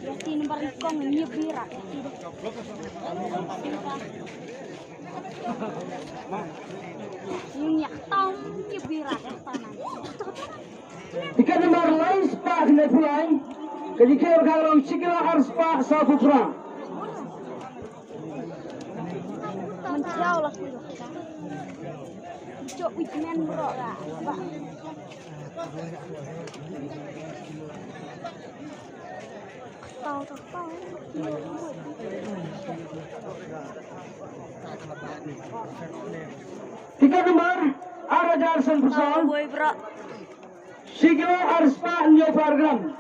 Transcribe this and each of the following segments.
Yasin barikong nyebira. Nyak tong nyebira tanan. Tiket nomor lain spak nepulai. Kejikan kalau cikgu harus spak saputra. Menjauh lah dulu. Cok witmen bro lah. Tahu. Tiket nomor Arajar Senpusal. Boy bro. Cikgu harus spak new program.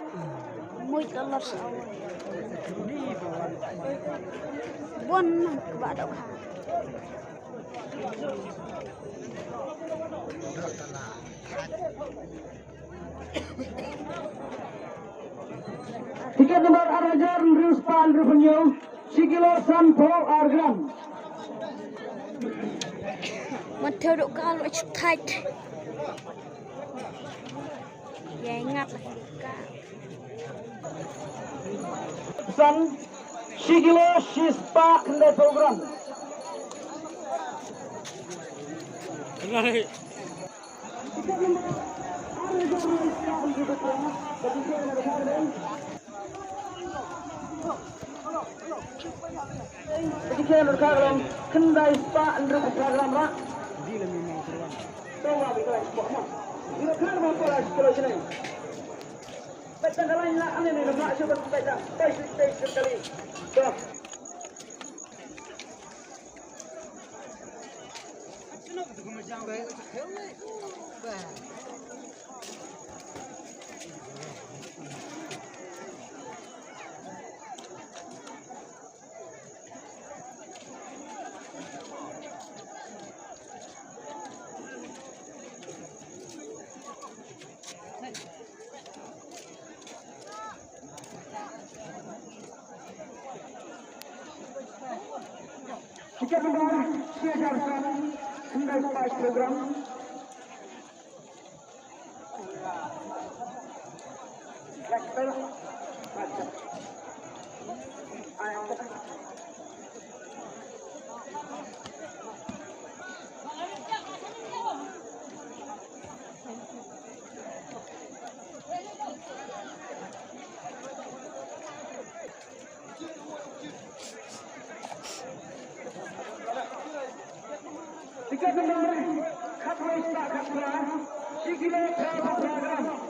Muy telur sawo. Bon kebadak. Tiket nomor Arajar Ruspan Revenue Sikilo Sanpo Argram. Mataduk kalau tight. Ya ingat lah. Pesan Sikilo Shispa Kende program. Ketika berkaram kendai spa untuk program rak. Tahu apa itu spa? Ini kan apa lagi kalau sini? Baca kalau ini lah, ane ni nak cuba baca. Baca sekali. Stop. Tiket nomor siagaan Hyundai Spice program. Tiket nomor Kapolres Pak Kapolres Sikilo Program.